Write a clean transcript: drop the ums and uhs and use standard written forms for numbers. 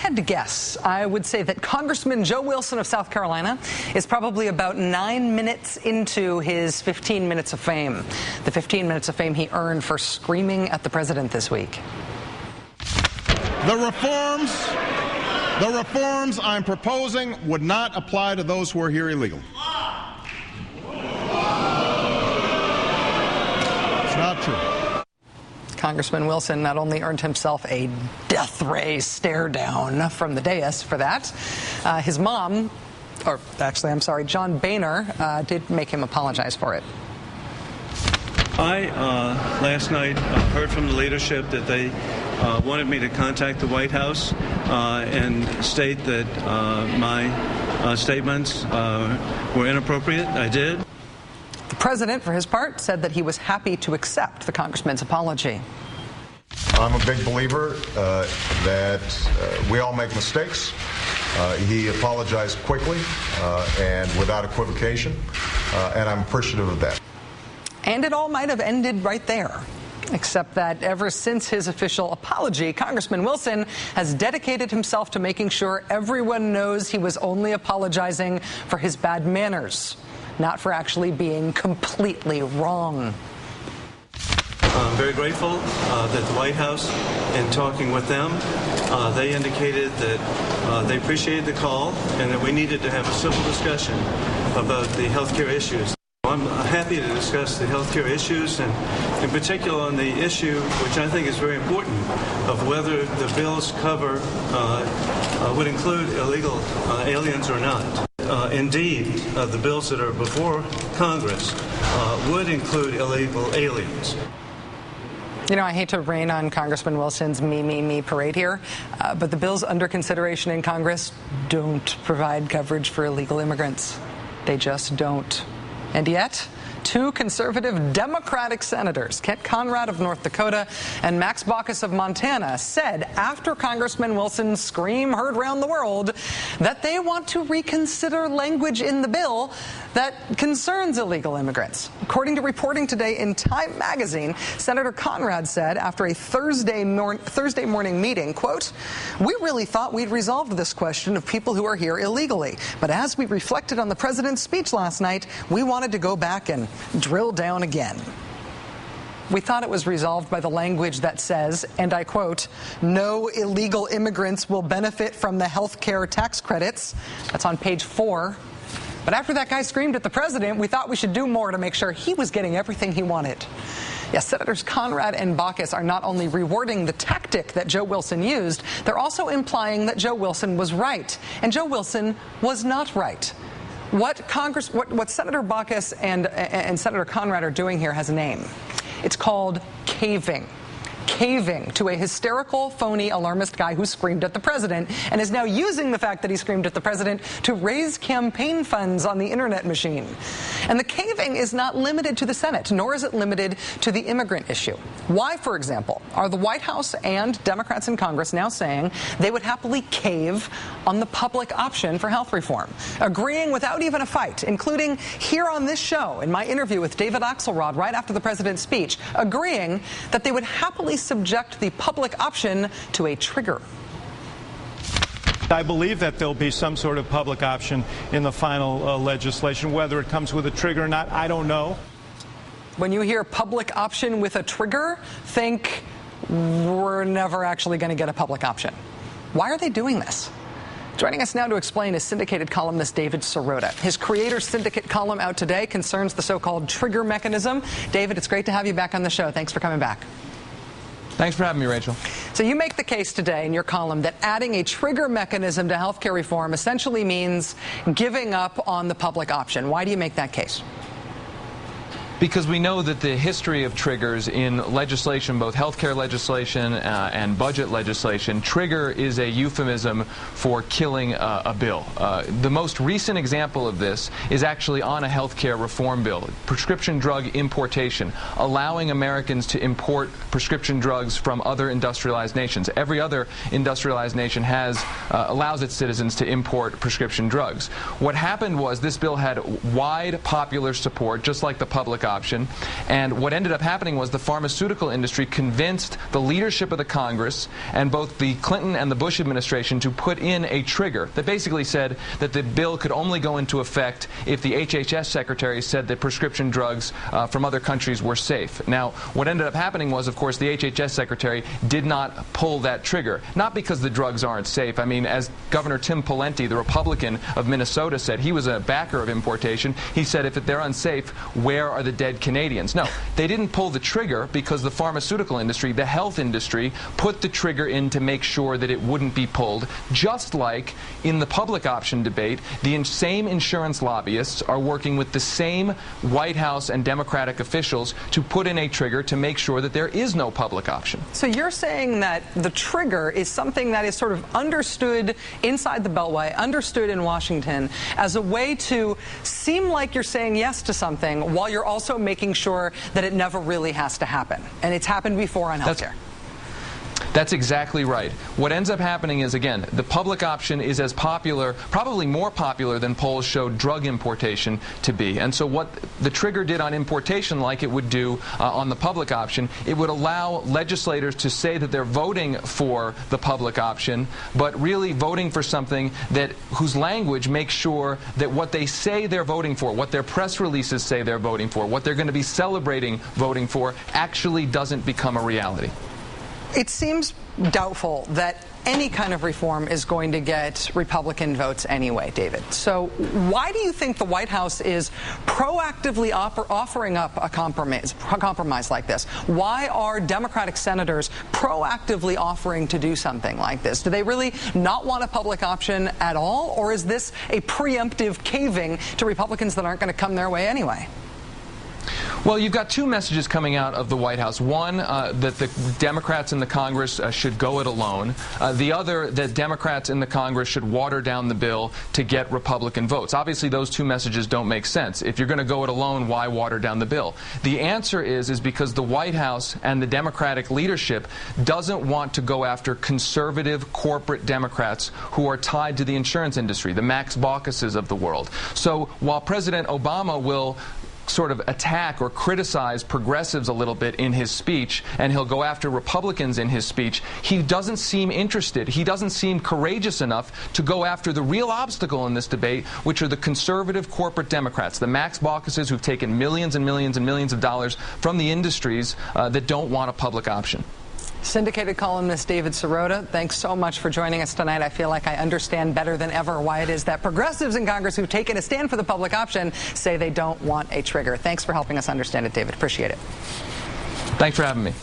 had to guess, I would say that Congressman Joe Wilson of South Carolina is probably about 9 minutes into his 15 minutes of fame. The 15 minutes of fame he earned for screaming at the president this week. The reforms I'm proposing would not apply to those who are here illegally. It's not true. Congressman Wilson not only earned himself a death ray stare down from the dais for that, his mom, or actually, I'm sorry, John Boehner, did make him apologize for it. I, last night, heard from the leadership that they wanted me to contact the White House and state that my statements were inappropriate. I did. The president, for his part, said that he was happy to accept the congressman's apology. I'm a big believer that we all make mistakes. He apologized quickly and without equivocation, and I'm appreciative of that. And it all might have ended right there. Except that ever since his official apology, Congressman Wilson has dedicated himself to making sure everyone knows he was only apologizing for his bad manners, not for actually being completely wrong. I'm very grateful that the White House, in talking with them, they indicated that they appreciated the call and that we needed to have a civil discussion about the health care issues. I'm happy to discuss the health care issues, and in particular on the issue, which I think is very important, of whether the bills cover would include illegal aliens or not. Indeed, the bills that are before Congress would include illegal aliens. You know, I hate to rain on Congressman Wilson's me parade here, but the bills under consideration in Congress don't provide coverage for illegal immigrants. They just don't. And yet, two conservative Democratic senators, Kent Conrad of North Dakota and Max Baucus of Montana, said after Congressman Wilson's scream heard round the world that they want to reconsider language in the bill that concerns illegal immigrants. According to reporting today in Time magazine, Senator Conrad said after a Thursday morning meeting, quote, "We really thought we'd resolved this question of people who are here illegally. But as we reflected on the president's speech last night, we wanted to go back and drill down again. We thought it was resolved by the language that says, and I quote, 'No illegal immigrants will benefit from the health care tax credits.'" That's on page 4. But after that guy screamed at the president, we thought we should do more to make sure he was getting everything he wanted. Yes, Senators Conrad and Baucus are not only rewarding the tactic that Joe Wilson used, they're also implying that Joe Wilson was right, and Joe Wilson was not right. What Senator Baucus and Senator Conrad are doing here has a name. It's called caving. Caving to a hysterical, phony, alarmist guy who screamed at the president and is now using the fact that he screamed at the president to raise campaign funds on the internet machine. And the caving is not limited to the Senate, nor is it limited to the immigrant issue. Why, for example, are the White House and Democrats in Congress now saying they would happily cave on the public option for health reform, agreeing without even a fight, including here on this show in my interview with David Axelrod right after the president's speech, agreeing that they would happily subject the public option to a trigger? I believe that there'll be some sort of public option in the final legislation. Whether it comes with a trigger or not, I don't know. When you hear public option with a trigger, think we're never actually going to get a public option. Why are they doing this? Joining us now to explain is syndicated columnist David Sirota. His Creator Syndicate column out today concerns the so-called trigger mechanism. David, it's great to have you back on the show. Thanks for coming back. Thanks for having me, Rachel. So you make the case today in your column that adding a trigger mechanism to health care reform essentially means giving up on the public option. Why do you make that case? Because we know that the history of triggers in legislation, both healthcare legislation and budget legislation, trigger is a euphemism for killing a bill. The most recent example of this is actually on a healthcare reform bill, prescription drug importation, allowing Americans to import prescription drugs from other industrialized nations. Every other industrialized nation allows its citizens to import prescription drugs. What happened was this bill had wide popular support, just like the public option. And what ended up happening was the pharmaceutical industry convinced the leadership of the Congress and both the Clinton and the Bush administration to put in a trigger that basically said that the bill could only go into effect if the HHS secretary said that prescription drugs from other countries were safe. Now, what ended up happening was, of course, the HHS secretary did not pull that trigger. Not because the drugs aren't safe. I mean, as Governor Tim Pawlenty, the Republican of Minnesota, said, he was a backer of importation. He said, if they're unsafe, where are the dead Canadians? No, they didn't pull the trigger because the pharmaceutical industry, the health industry, put the trigger in to make sure that it wouldn't be pulled. Just like in the public option debate, the same insurance lobbyists are working with the same White House and Democratic officials to put in a trigger to make sure that there is no public option. So you're saying that the trigger is something that is sort of understood inside the Beltway, understood in Washington, as a way to seem like you're saying yes to something while you're also making sure that it never really has to happen. And it's happened before on healthcare. That's exactly right. What ends up happening is, again, the public option is as popular, probably more popular than polls showed drug importation to be. And so what the trigger did on importation, like it would do on the public option, it would allow legislators to say that they're voting for the public option, but really voting for something that whose language makes sure that what they say they're voting for, what their press releases say they're voting for, what they're going to be celebrating voting for, actually doesn't become a reality. It seems doubtful that any kind of reform is going to get Republican votes anyway, David. So why do you think the White House is proactively offering up a compromise like this? Why are Democratic senators proactively offering to do something like this? Do they really not want a public option at all? Or is this a preemptive caving to Republicans that aren't going to come their way anyway? Well, you've got two messages coming out of the White House. One, that the Democrats in the Congress should go it alone. The other, that Democrats in the Congress should water down the bill to get Republican votes. Obviously, those two messages don't make sense. If you're going to go it alone, why water down the bill? The answer is because the White House and the Democratic leadership doesn't want to go after conservative corporate Democrats who are tied to the insurance industry, the Max Baucuses of the world. So while President Obama will sort of attack or criticize progressives a little bit in his speech, and he'll go after Republicans in his speech, he doesn't seem interested. He doesn't seem courageous enough to go after the real obstacle in this debate, which are the conservative corporate Democrats, the Max Baucuses who've taken millions and millions and millions of dollars from the industries that don't want a public option. Syndicated columnist David Sirota, thanks so much for joining us tonight. I feel like I understand better than ever why it is that progressives in Congress who've taken a stand for the public option say they don't want a trigger. Thanks for helping us understand it, David. Appreciate it. Thanks for having me.